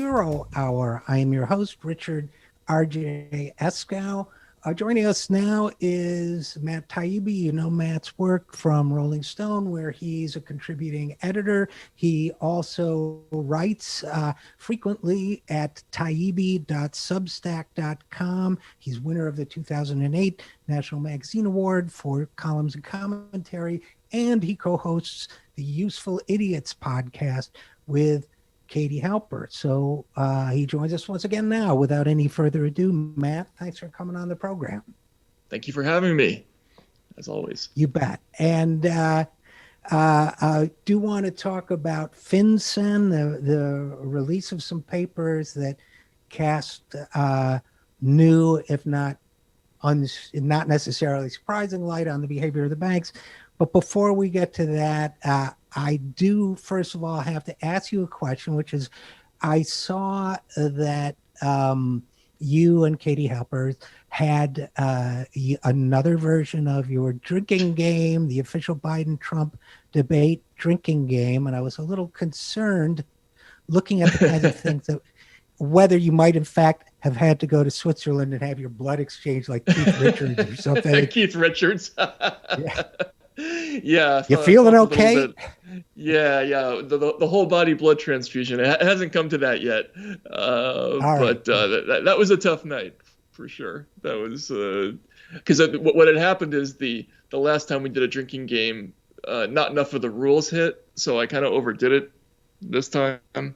Zero Hour. I am your host, Richard RJ Eskow. Joining us now is Matt Taibbi. You know Matt's work from Rolling Stone, where he's a contributing editor. He also writes frequently at taibbi.substack.com. He's winner of the 2008 National Magazine Award for columns and commentary, and he co-hosts the Useful Idiots podcast with Katie Halper. So he joins us once again now. Without any further ado, Matt, thanks for coming on the program. Thank you for having me, as always. You bet. And I do want to talk about FinCEN, the release of some papers that cast new, if not necessarily surprising light on the behavior of the banks. But before we get to that, I do, first of all, have to ask you a question, which is, I saw that you and Katie Halper had another version of your drinking game, the official Biden-Trump debate drinking game, and I was a little concerned looking at the kinds of things that whether you might, in fact, have had to go to Switzerland and have your blood exchanged like Keith Richards or something. Keith Richards. Yeah. Yeah, you feeling okay? Yeah. The whole body blood transfusion. It hasn't come to that yet, but that was a tough night for sure. That was because what had happened is the last time we did a drinking game, not enough of the rules hit, so I kind of overdid it this time, and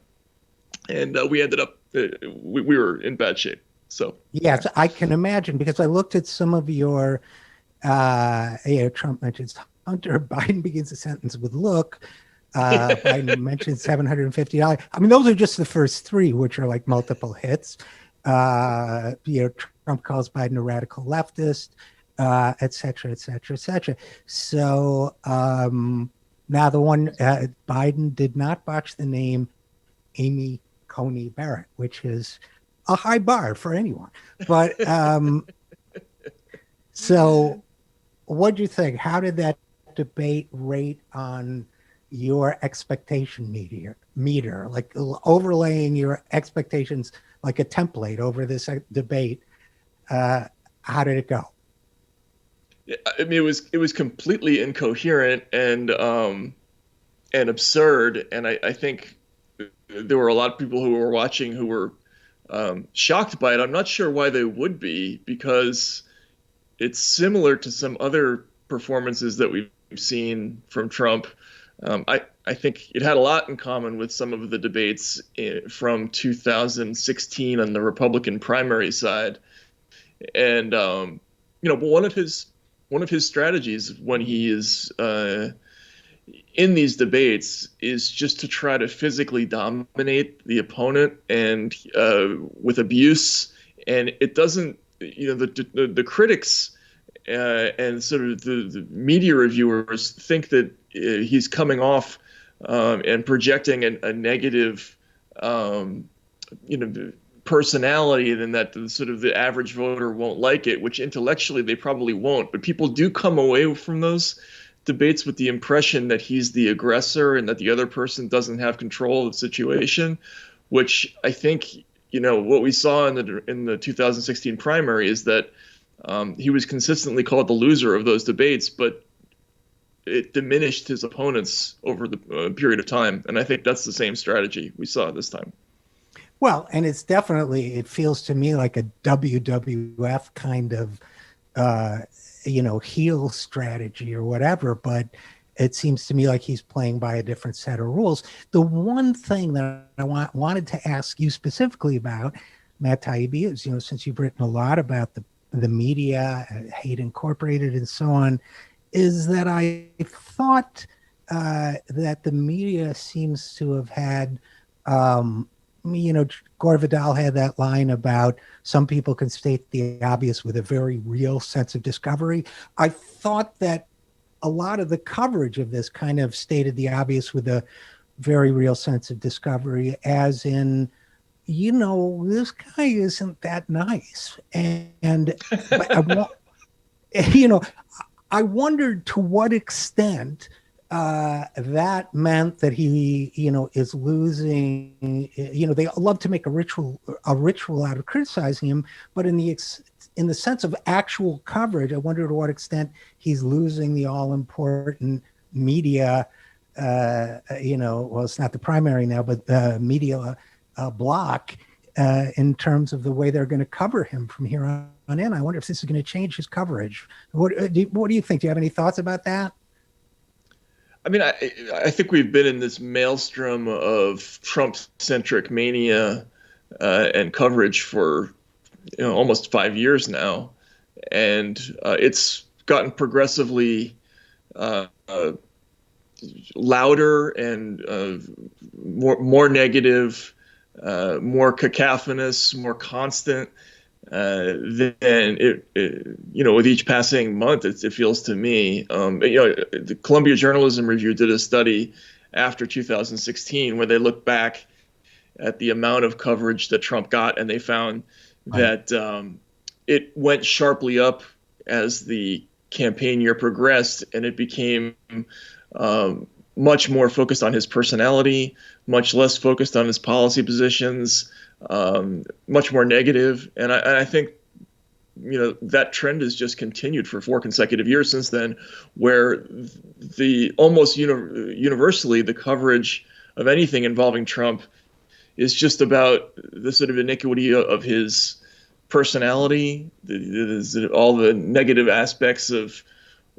we ended up we were in bad shape. So yes, I can imagine, because I looked at some of your. Trump mentions Hunter. Biden begins the sentence with "look." Biden mentions $750. I mean, those are just the first three, which are like multiple hits. Trump calls Biden a radical leftist, et cetera, et cetera, et cetera. So now the one Biden did not botch the name Amy Coney Barrett, which is a high bar for anyone. But so what do you think? How did that debate rate on your expectation meter, like overlaying your expectations like a template over this debate? How did it go? I mean, it was completely incoherent and absurd. And I think there were a lot of people who were watching who were shocked by it. I'm not sure why they would be, because it's similar to some other performances that we've seen from Trump. I think it had a lot in common with some of the debates from 2016 on the Republican primary side. And but one of his strategies when he is in these debates is just to try to physically dominate the opponent and with abuse. And it doesn't. The critics and sort of the media reviewers think that he's coming off and projecting a negative, personality, and that the average voter won't like it, which intellectually they probably won't. But people do come away from those debates with the impression that he's the aggressor and that the other person doesn't have control of the situation, which I think. What we saw in the 2016 primary is that he was consistently called the loser of those debates, but it diminished his opponents over the period of time. And I think that's the same strategy we saw this time. Well, and it feels to me like a WWF kind of, heel strategy or whatever, but it seems to me like he's playing by a different set of rules. The one thing that I wanted to ask you specifically about, Matt Taibbi, is, since you've written a lot about the media, Hate Incorporated and so on, is that I thought that the media seems to have had, Gore Vidal had that line about some people can state the obvious with a very real sense of discovery. I thought that a lot of the coverage of this kind of stated the obvious with a very real sense of discovery, as in, this guy isn't that nice. And I wondered to what extent that meant that he, is losing. They love to make a ritual out of criticizing him, but in the sense of actual coverage, I wonder to what extent he's losing the all important media. Well, it's not the primary now, but the media block in terms of the way they're going to cover him from here on in. I wonder if this is going to change his coverage. What do you think? Do you have any thoughts about that? I mean, I think we've been in this maelstrom of Trump-centric mania and coverage for almost 5 years now, and it's gotten progressively uh, louder and more negative, more cacophonous, more constant than with each passing month. It feels to me. The Columbia Journalism Review did a study after 2016 where they looked back at the amount of coverage that Trump got, and they found Right. that it went sharply up as the campaign year progressed, and it became much more focused on his personality, much less focused on his policy positions, much more negative. And I think that trend has just continued for 4 consecutive years since then, where the almost universally the coverage of anything involving Trump is just about the sort of iniquity of his personality, all the negative aspects of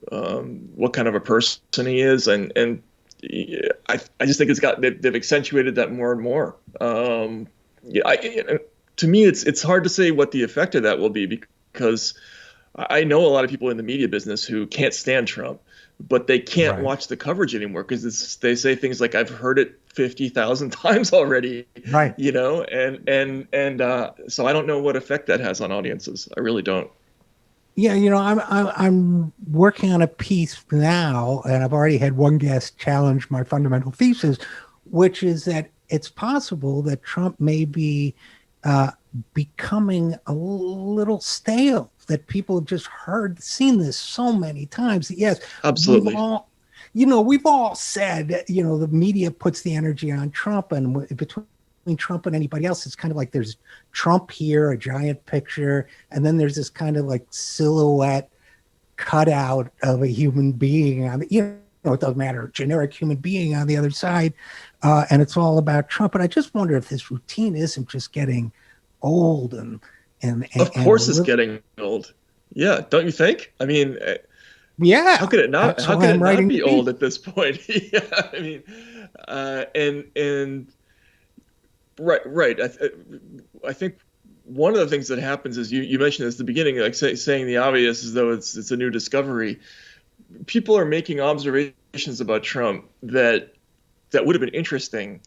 what kind of a person he is, and I just think they've accentuated that more and more. Yeah, to me, it's hard to say what the effect of that will be, because I know a lot of people in the media business who can't stand Trump, but they can't Right. watch the coverage anymore because they say things like, "I've heard it 50,000 times already," Right. and so I don't know what effect that has on audiences. I really don't. Yeah, I'm working on a piece now, and I've already had one guest challenge my fundamental thesis, which is that it's possible that Trump may be uh, becoming a little stale. That people have just seen this so many times. That yes, we've Absolutely. all, we've all said, the media puts the energy on Trump, and between Trump and anybody else, it's kind of like there's Trump here, a giant picture, and then there's this kind of like silhouette cutout of a human being on the, it doesn't matter, generic human being on the other side, and it's all about Trump. And I just wonder if this routine isn't just getting old Of and a course, it's little. getting old. Yeah, don't you think? I mean, how Yeah, could it not? that's How why could I'm it not writing the be piece. old at this point? Yeah, I mean, and right. I think one of the things that happens is you mentioned this at the beginning, like saying the obvious as though it's a new discovery. People are making observations about Trump that would have been interesting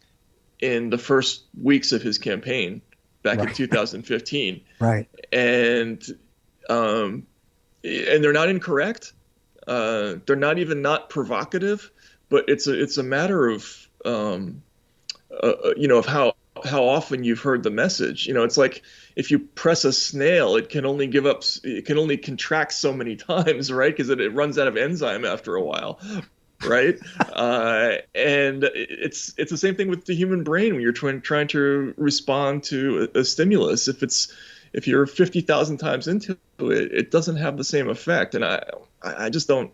in the first weeks of his campaign back in Right. 2015, Right. and um, and they're not incorrect. They're not even not provocative, but it's a matter of of how often you've heard the message. It's like if you press a snail, it can only contract so many times, right? Because it runs out of enzyme after a while, right? And it's the same thing with the human brain when you're trying to respond to a stimulus. If you're 50,000 times into it, it doesn't have the same effect. And I just don't.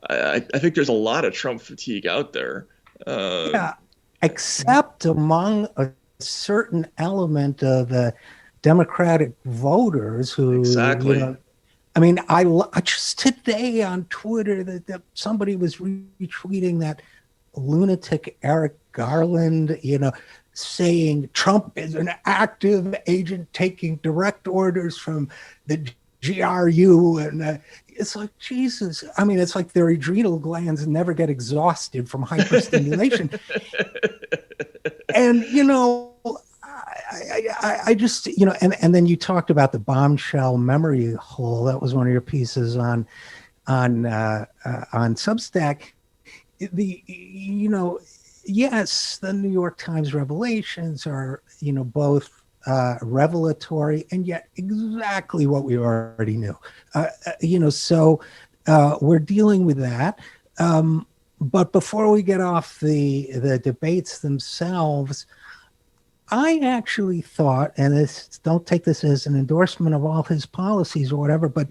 I think there's a lot of Trump fatigue out there. Uh, Yeah, except among a certain element of the Democratic voters who, exactly. I mean, I just today on Twitter that somebody was retweeting that lunatic Eric Garland, saying Trump is an active agent taking direct orders from the GRU. And it's like, Jesus. I mean, it's like their adrenal glands never get exhausted from hyperstimulation. And, I just, and then you talked about the bombshell memory hole. That was one of your pieces on Substack. Yes, the New York Times revelations are, both revelatory and yet exactly what we already knew. So we're dealing with that. But before we get off the debates themselves, I actually thought, and this, don't take this as an endorsement of all his policies or whatever, but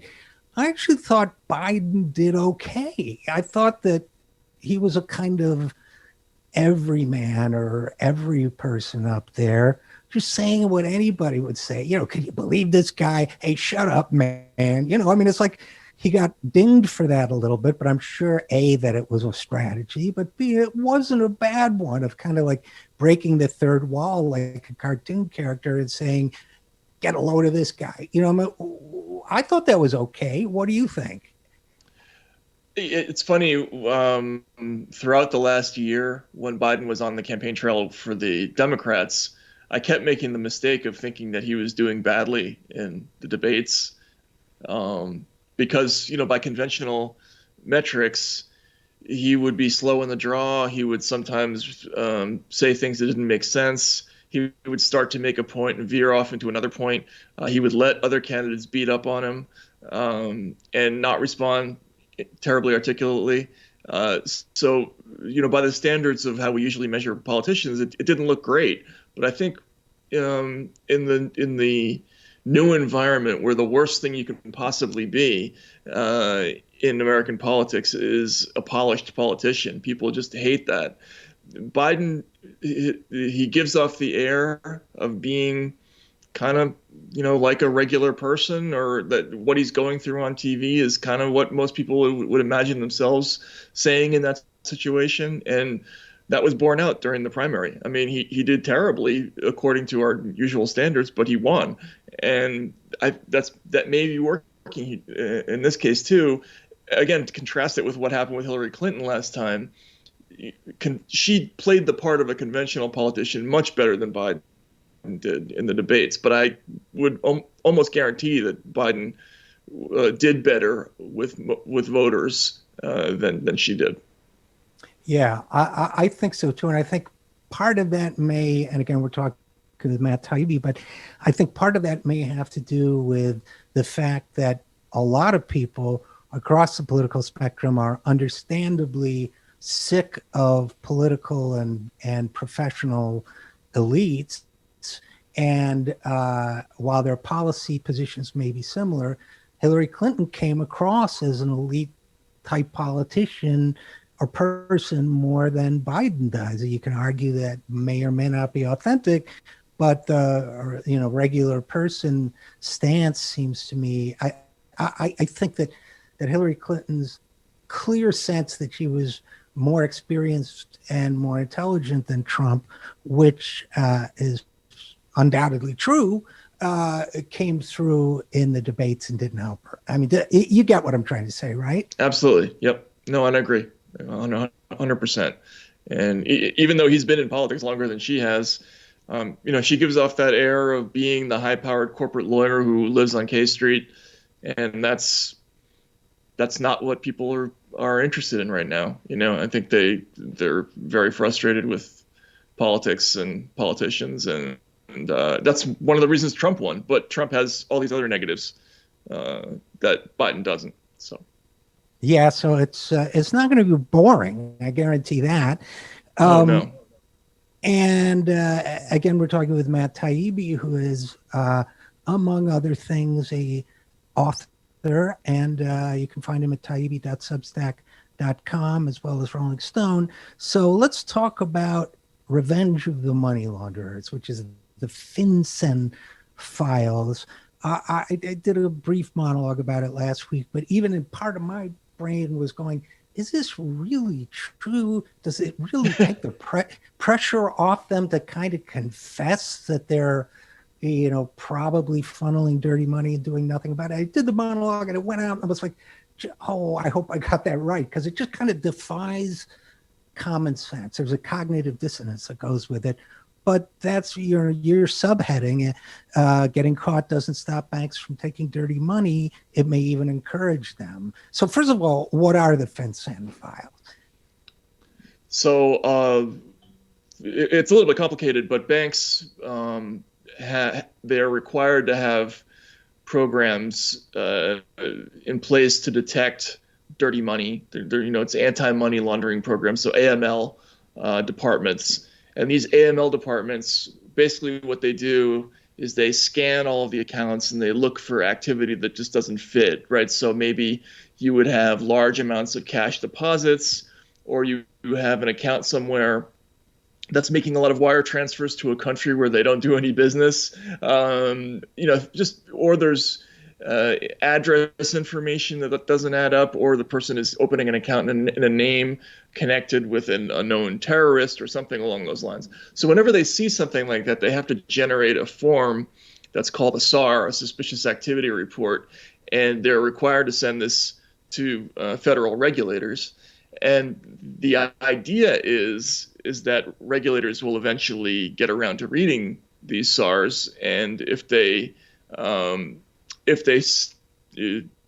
I actually thought Biden did okay. I thought that he was a kind of everyman or every person up there, just saying what anybody would say. Can you believe this guy? Hey, shut up, man. I mean, it's like he got dinged for that a little bit, but I'm sure A, that it was a strategy, but B, it wasn't a bad one of kind of like breaking the third wall like a cartoon character and saying, get a load of this guy. I thought that was okay. What do you think? It's funny, throughout the last year, when Biden was on the campaign trail for the Democrats, I kept making the mistake of thinking that he was doing badly in the debates, because, by conventional metrics, he would be slow in the draw. He would sometimes say things that didn't make sense. He would start to make a point and veer off into another point. He would let other candidates beat up on him, and not respond terribly articulately. So, by the standards of how we usually measure politicians, it didn't look great. But I think, in the new environment where the worst thing you can possibly be in American politics is a polished politician, people just hate that. Biden, he gives off the air of being kind of, like a regular person, or that what he's going through on TV is kind of what most people would imagine themselves saying in that situation. And that was borne out during the primary. I mean, he did terribly according to our usual standards, but he won. And that may be working in this case too. Again, to contrast it with what happened with Hillary Clinton last time, she played the part of a conventional politician much better than Biden did in the debates. But I would almost guarantee that Biden did better with voters than she did. Yeah, I think so too. And I think part of that may, and again, we're talking with Matt Taibbi, but I think part of that may have to do with the fact that a lot of people across the political spectrum are understandably sick of political and professional elites. And while their policy positions may be similar, Hillary Clinton came across as an elite type politician or person more than Biden does. You can argue that may or may not be authentic, but the regular person stance seems to me. I think that Hillary Clinton's clear sense that she was more experienced and more intelligent than Trump, which is undoubtedly true, came through in the debates and didn't help her. I mean, you get what I'm trying to say, right? Absolutely. Yep. No, I agree. 100%. And even though he's been in politics longer than she has, she gives off that air of being the high-powered corporate lawyer who lives on K Street, and that's not what people are interested in right now. I think they're very frustrated with politics and politicians, and that's one of the reasons Trump won. But Trump has all these other negatives that Biden doesn't. So. Yeah, so it's not going to be boring. I guarantee that. Oh no. And again, we're talking with Matt Taibbi, who is, among other things, a author, and you can find him at taibbi.substack.com as well as Rolling Stone. So let's talk about Revenge of the Money Launderers, which is the FinCEN files. I did a brief monologue about it last week, but even in part of my brain was going, is this really true? Does it really take the pressure off them to kind of confess that they're, probably funneling dirty money and doing nothing about it? I did the monologue and it went out and I was like, oh, I hope I got that right, because it just kind of defies common sense. There's a cognitive dissonance that goes with it. But that's your subheading. Getting caught doesn't stop banks from taking dirty money. It may even encourage them. So first of all, what are the FinCEN files? So it's a little bit complicated, but banks, they're required to have programs in place to detect dirty money. It's anti-money laundering programs, so AML departments. And these AML departments, basically what they do is they scan all of the accounts and they look for activity that just doesn't fit, right? So maybe you would have large amounts of cash deposits, or you have an account somewhere that's making a lot of wire transfers to a country where they don't do any business. Or there's address information that doesn't add up, or the person is opening an account in a name connected with a known terrorist or something along those lines. So whenever they see something like that, they have to generate a form that's called a SAR, a suspicious activity report, and they're required to send this to federal regulators. And the idea is that regulators will eventually get around to reading these SARs, and if they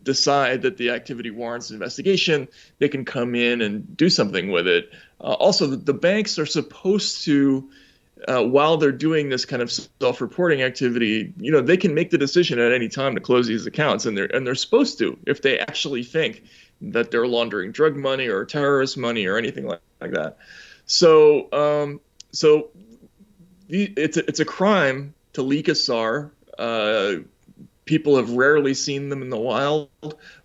decide that the activity warrants an investigation, they can come in and do something with it. Also, the banks are supposed to, while they're doing this kind of self-reporting activity, they can make the decision at any time to close these accounts, and they're supposed to if they actually think that they're laundering drug money or terrorist money or anything like that. So it's a crime to leak a SAR. People have rarely seen them in the wild,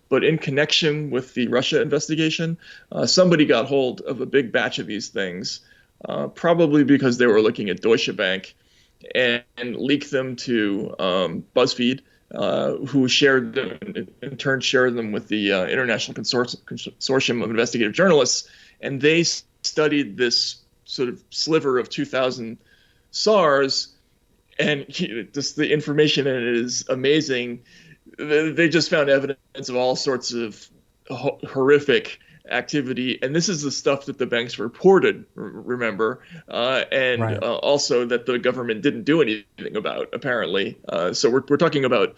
but in connection with the Russia investigation, somebody got hold of a big batch of these things, probably because they were looking at Deutsche Bank, and leaked them to BuzzFeed, who shared them, in turn shared them with the International Consortium of Investigative Journalists, and they studied this sort of sliver of 2,000 SARs, and just the information in it is amazing. They just found evidence of all sorts of horrific activity, and this is the stuff that the banks reported, remember, and Right. Also that the government didn't do anything about, apparently. So we're talking about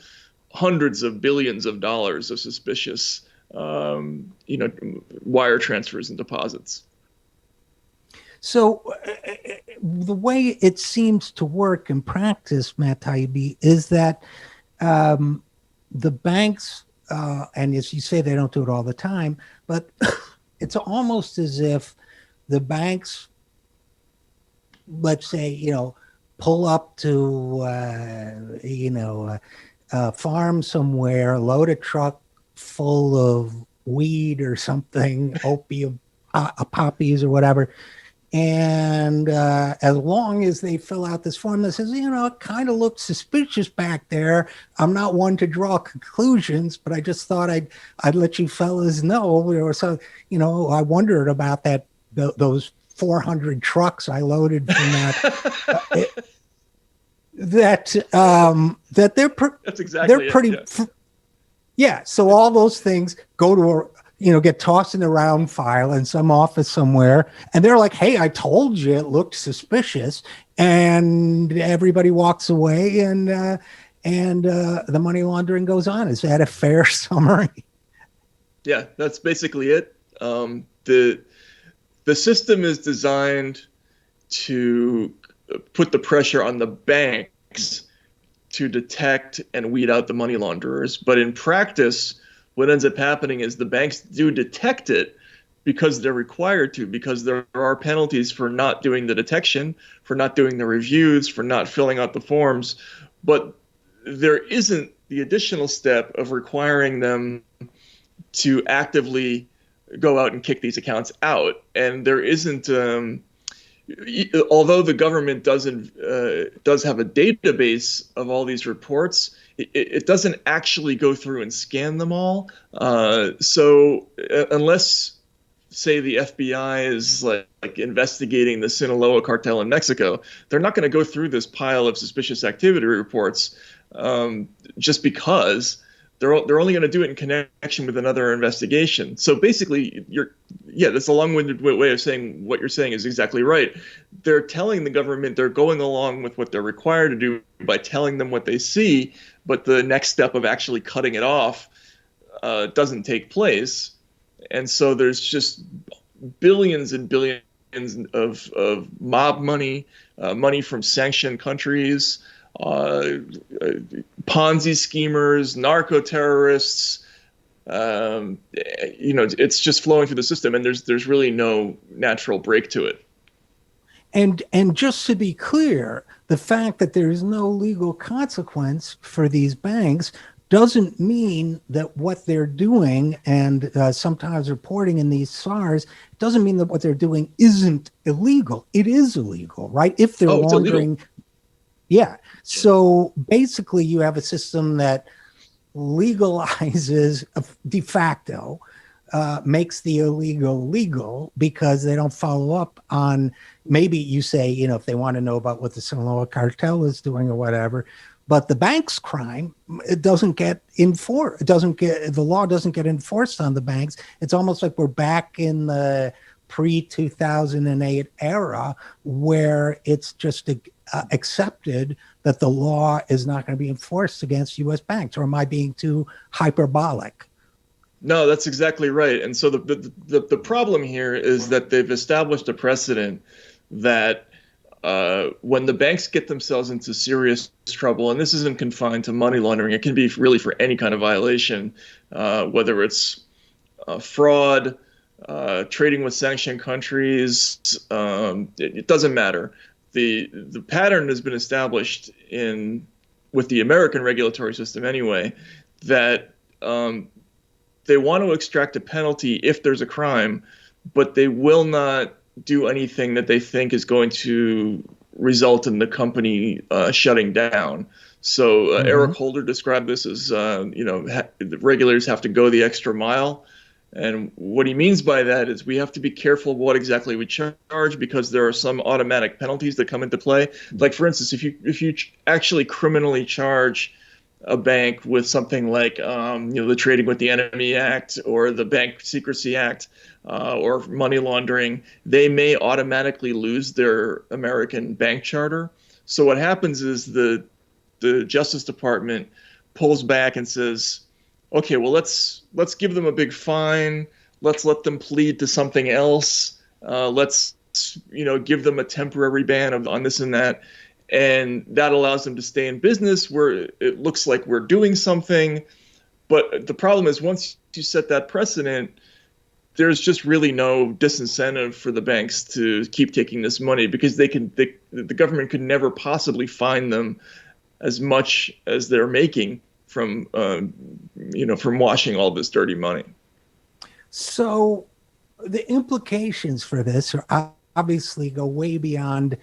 hundreds of billions of dollars of suspicious wire transfers and deposits. So the way it seems to work in practice, Matt Taibbi, is that the banks, and as you say, they don't do it all the time, but it's almost as if the banks, let's say, pull up to, a farm somewhere, load a truck full of weed or something, opium, poppies or whatever. And as long as they fill out this form that says, it kind of looks suspicious back there. I'm not one to draw conclusions, but I just thought I'd let you fellas know. So, I wondered about those 400 trucks I loaded from that. That That's exactly they're pretty. Yeah. Yeah. So all those things go to get tossed in the round file in some office somewhere. And they're like, hey, I told you it looked suspicious. And everybody walks away and the money laundering goes on. Is that a fair summary? Yeah, that's basically it. The system is designed to put the pressure on the banks to detect and weed out the money launderers. But in practice, what ends up happening is the banks do detect it because they're required to, because there are penalties for not doing the detection, for not doing the reviews, for not filling out the forms. But there isn't the additional step of requiring them to actively go out and kick these accounts out. And there isn't, although the government does have a database of all these reports, it doesn't actually go through and scan them all. So unless, say, the FBI is like investigating the Sinaloa cartel in Mexico, they're not going to go through this pile of suspicious activity reports just because. They're only going to do it in connection with another investigation. So basically, that's a long-winded way of saying what you're saying is exactly right. They're telling the government they're going along with what they're required to do by telling them what they see, but the next step of actually cutting it off doesn't take place. And so there's just billions and billions of mob money, money from sanctioned countries, Ponzi schemers, narco terrorists, It's just flowing through the system, and there's really no natural break to it. And just to be clear, the fact that there is no legal consequence for these banks doesn't mean that what they're doing and sometimes reporting in these SARs doesn't mean that what they're doing isn't illegal. It is illegal, right? If they're Oh, it's illegal. laundering. Yeah. So basically, you have a system that legalizes de facto, makes the illegal legal because they don't follow up on, maybe you say, if they want to know about what the Sinaloa cartel is doing or whatever, but the bank's crime, it doesn't get enforced. The law doesn't get enforced on the banks. It's almost like we're back in the pre-2008 era where it's just accepted that the law is not going to be enforced against U.S. banks. Or am I being too hyperbolic? No, that's exactly right. And so the problem here is that they've established a precedent that when the banks get themselves into serious trouble, and this isn't confined to money laundering, it can be really for any kind of violation, whether it's fraud, trading with sanctioned countries, it doesn't matter. The pattern has been established with the American regulatory system anyway, that they want to extract a penalty if there's a crime, but they will not do anything that they think is going to result in the company shutting down. So Eric Holder described this as, the regulators have to go the extra mile. And what he means by that is we have to be careful what exactly we charge, because there are some automatic penalties that come into play. Like, for instance, if you actually criminally charge a bank with something like the Trading with the Enemy Act or the Bank Secrecy Act or money laundering, they may automatically lose their American bank charter. So what happens is the Justice Department pulls back and says, okay, well, let's give them a big fine. Let's let them plead to something else. Let's give them a temporary ban on this and that. And that allows them to stay in business where it looks like we're doing something. But the problem is, once you set that precedent, there's just really no disincentive for the banks to keep taking this money, because the government could never possibly fine them as much as they're making from washing all this dirty money. So the implications for this are obviously go way beyond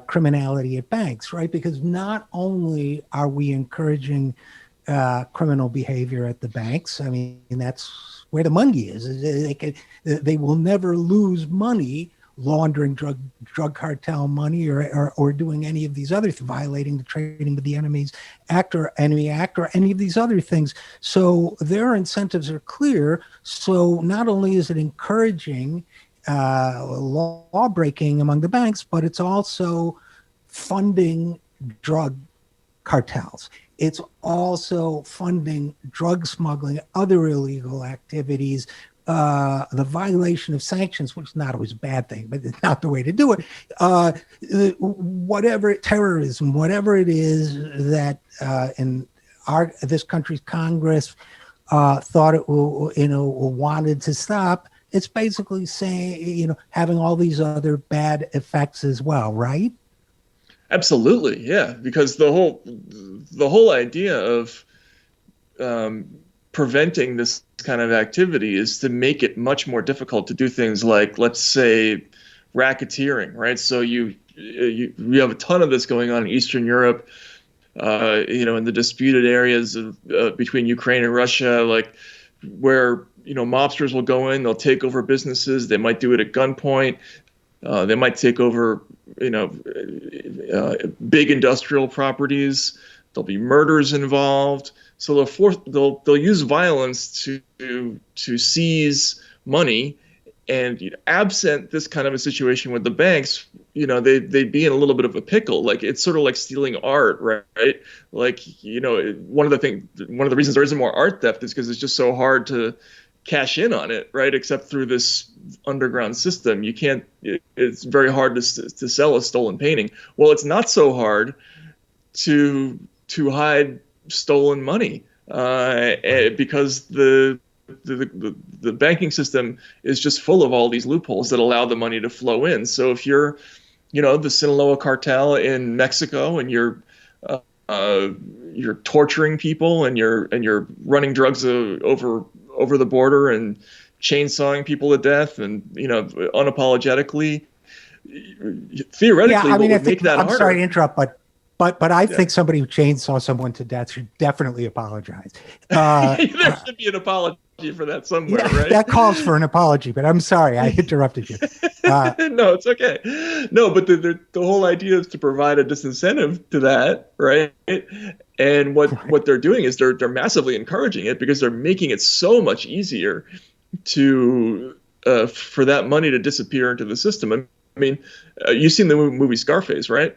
criminality at banks, right? Because not only are we encouraging criminal behavior at the banks, I mean, that's where the money is. They will never lose money laundering drug cartel money or doing any of these other violating the Trading with the Enemy Act or any of these other things. So their incentives are clear. So not only is it encouraging law breaking among the banks, but it's also funding drug cartels. It's also funding drug smuggling, other illegal activities, the violation of sanctions, which is not always a bad thing, but it's not the way to do it. Whatever terrorism, whatever it is that in this country's Congress thought it wanted to stop, it's basically saying, having all these other bad effects as well, right? Absolutely, yeah. Because the whole idea of preventing this kind of activity is to make it much more difficult to do things like, let's say, racketeering, right? So you have a ton of this going on in Eastern Europe, in the disputed areas between Ukraine and Russia, like where mobsters will go in, they'll take over businesses, they might do it at gunpoint, they might take over big industrial properties, there'll be murders involved. So they'll use violence to seize money, and absent this kind of a situation with the banks, they'd be in a little bit of a pickle. Like, it's sort of like stealing art, right? Like, one of the reasons there isn't more art theft is because it's just so hard to cash in on it, right? Except through this underground system, it's very hard to sell a stolen painting. Well, it's not so hard to hide stolen money. because the banking system is just full of all these loopholes that allow the money to flow in. So if you're, the Sinaloa cartel in Mexico, and uh, uh, you're torturing people, and you're running drugs over the border, and chainsawing people to death, and unapologetically, Yeah, theoretically, I what mean, I would make think that I'm sorry to harder? interrupt, but I Yeah. think somebody who chainsaw someone to death should definitely apologize. There should be an apology for that somewhere, Yeah, right? that calls for an apology, but I'm sorry I interrupted you. Uh, No, it's okay. No, but the whole idea is to provide a disincentive to that, right? And what they're doing is they're massively encouraging it, because they're making it so much easier to for that money to disappear into the system. I mean, you've seen the movie Scarface, right?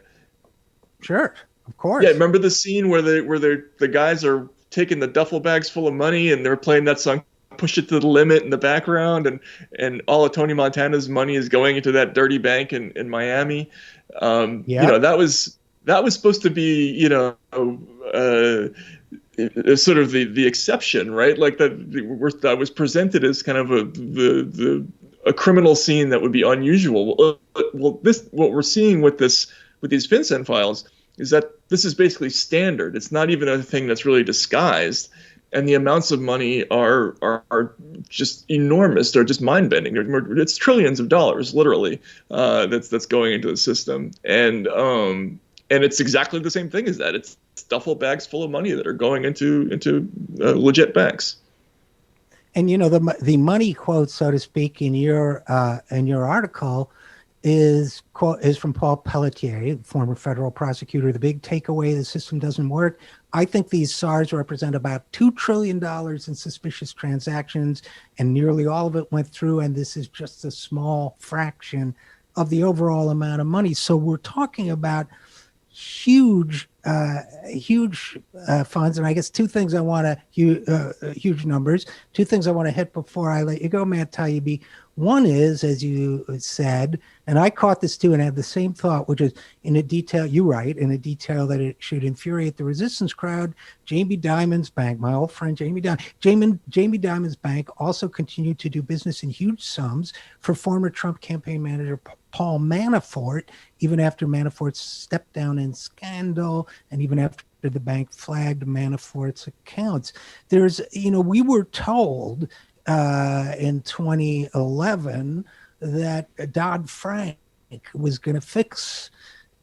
sure, of Yeah, course. remember the scene where the guys are taking the duffel bags full of money, and they're playing that song "Push It to the Limit" in the background, and all of Tony Montana's money is going into that dirty bank in Miami. Yep. That was supposed to be, sort of the exception, right? Like that was presented as kind of a criminal scene that would be unusual. Well, this what we're seeing with these FinCEN files is that this is basically standard. It's not even a thing that's really disguised, and the amounts of money are just enormous. They're just mind bending. It's trillions of dollars, literally, that's going into the system, and it's exactly the same thing as that. It's duffel bags full of money that are going into legit banks. And the money quote, so to speak, in your article is from Paul Pelletier, former federal prosecutor. The big takeaway: the system doesn't work. I think these SARs represent about $2 trillion in suspicious transactions, and nearly all of it went through. And this is just a small fraction of the overall amount of money. So we're talking about huge funds. And I guess two things I want to huge numbers. Two things I want to hit before I let you go, Matt Taibbi. One is, as you said, and I caught this too, and I had the same thought, which is in a detail. You write in a detail that it should infuriate the resistance crowd. Jamie Dimon's bank, my old friend Jamie Dimon's bank, also continued to do business in huge sums for former Trump campaign manager Paul Manafort, even after Manafort stepped down in scandal, and even after the bank flagged Manafort's accounts. We were told in 2011 that Dodd-Frank was going to fix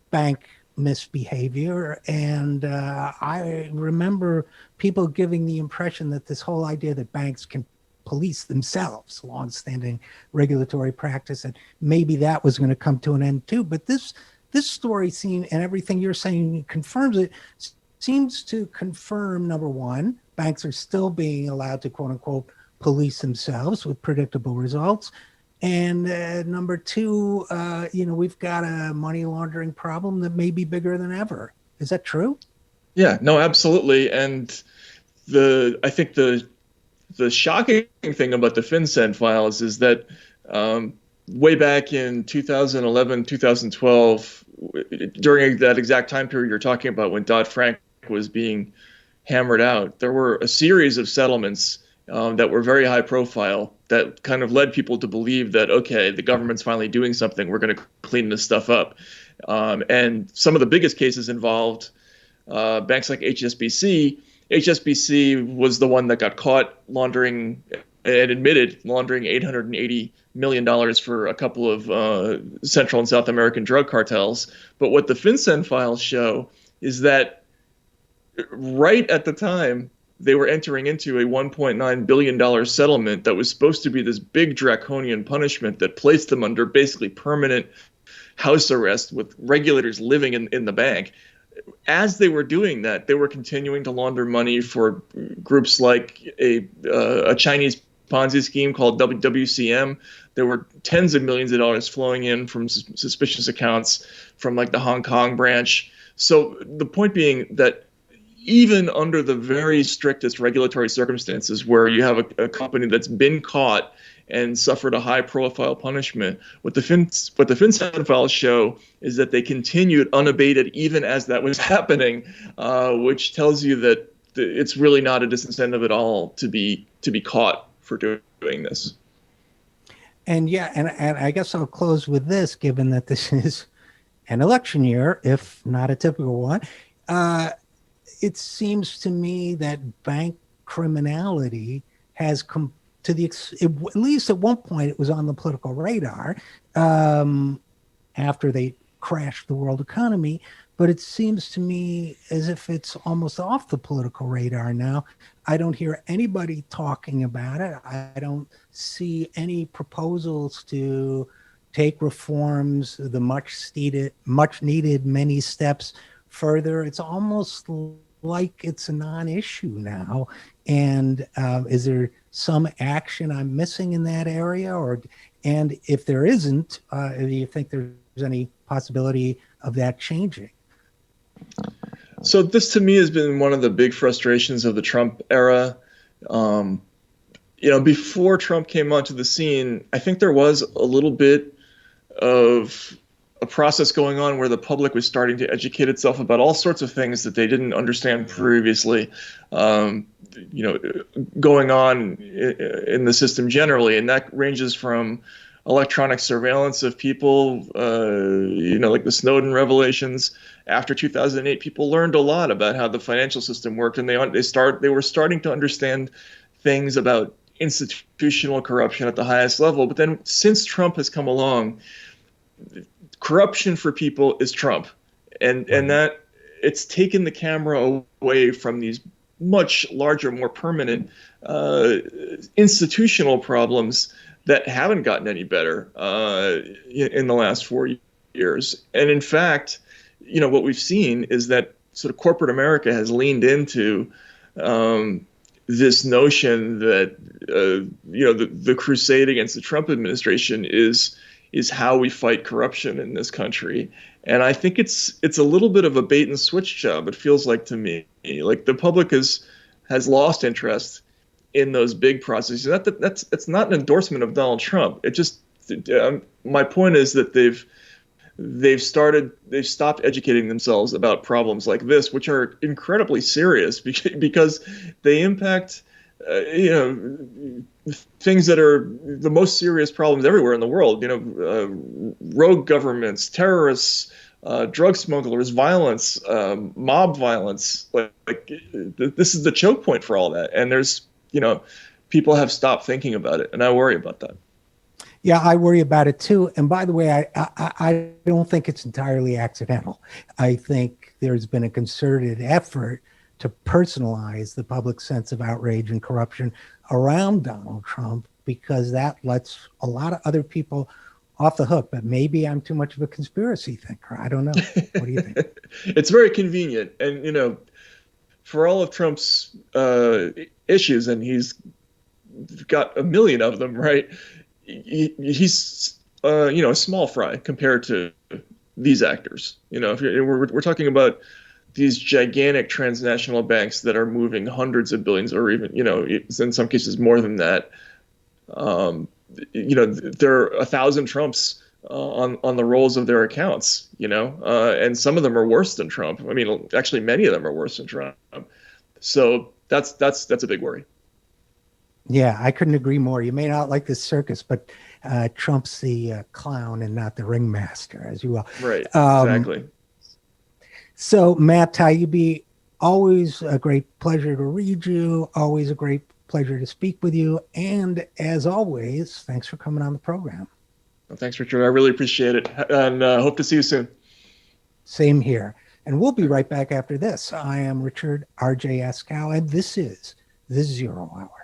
bank misbehavior. And I remember people giving the impression that this whole idea that banks can police themselves, longstanding regulatory practice, and maybe that was going to come to an end too. But this story and everything you're saying confirms it, seems to confirm, number one, banks are still being allowed to, quote unquote, police themselves with predictable results. And number two, we've got a money laundering problem that may be bigger than ever. Is that true? Yeah, no, absolutely. And I think the shocking thing about the FinCEN files is that way back in 2011, 2012, during that exact time period you're talking about, when Dodd-Frank was being hammered out, there were a series of settlements that were very high profile, that kind of led people to believe that, okay, the government's finally doing something. We're going to clean this stuff up. And some of the biggest cases involved banks like HSBC. HSBC was the one that got caught laundering and admitted laundering $880 million for a couple of Central and South American drug cartels. But what the FinCEN files show is that right at the time, they were entering into a $1.9 billion settlement that was supposed to be this big draconian punishment that placed them under basically permanent house arrest with regulators living in the bank. As they were doing that, they were continuing to launder money for groups like a Chinese Ponzi scheme called WCM. There were tens of millions of dollars flowing in from suspicious accounts from like the Hong Kong branch. So the point being that even under the very strictest regulatory circumstances, where you have a company that's been caught and suffered a high-profile punishment, what the FinCEN files show is that they continued unabated even as that was happening, which tells you that it's really not a disincentive at all to be caught for doing this. And yeah, and I guess I'll close with this, given that this is an election year, if not a typical one. Uh, it seems to me that bank criminality has come to at least at one point, it was on the political radar um, after they crashed the world economy. But it seems to me as if it's almost off the political radar now. I don't hear anybody talking about it. I don't see any proposals to take reforms, the much needed many steps further. It's almost like it's a non-issue now. And is there some action I'm missing in that area, and if there isn't, do you think there's any possibility of that changing? So this to me has been one of the big frustrations of the Trump era. Um, Before Trump came onto the scene, I think there was a little bit of a process going on where the public was starting to educate itself about all sorts of things that they didn't understand previously, um, going on in the system generally. And that ranges from electronic surveillance of people, like the Snowden revelations. After 2008, people learned a lot about how the financial system worked, and they were starting to understand things about institutional corruption at the highest level. But then since Trump has come along, corruption for people is Trump, and that it's taken the camera away from these much larger, more permanent institutional problems that haven't gotten any better in the last 4 years. And in fact, what we've seen is that sort of corporate America has leaned into this notion that the crusade against the Trump administration is how we fight corruption in this country. And I think it's a little bit of a bait and switch job. It feels like to me, like the public has lost interest in those big processes. That's not an endorsement of Donald Trump. It just my point is that they've stopped educating themselves about problems like this, which are incredibly serious because they impact things that are the most serious problems everywhere in the world. Rogue governments, terrorists, drug smugglers, violence, mob violence. This is the choke point for all that. And there's people have stopped thinking about it, and I worry about that. Yeah, I worry about it too. And by the way, I don't think it's entirely accidental. I think there's been a concerted effort to personalize the public sense of outrage and corruption around Donald Trump, because that lets a lot of other people off the hook. But maybe I'm too much of a conspiracy thinker. I don't know. What do you think? It's very convenient. And, for all of Trump's issues, and he's got a million of them, right? He's a small fry compared to these actors. If we're talking about these gigantic transnational banks that are moving hundreds of billions, or even in some cases more than that. There are 1,000 Trumps on the rolls of their accounts. And some of them are worse than Trump. I mean, actually, many of them are worse than Trump. So that's a big worry. Yeah, I couldn't agree more. You may not like this circus, but Trump's the clown and not the ringmaster, as you will. Right, exactly. So, Matt Taibbi, always a great pleasure to read you, always a great pleasure to speak with you. And as always, thanks for coming on the program. Well, thanks, Richard. I really appreciate it. And hope to see you soon. Same here. And we'll be right back after this. I am Richard RJ Eskow, and this is the Zero Hour.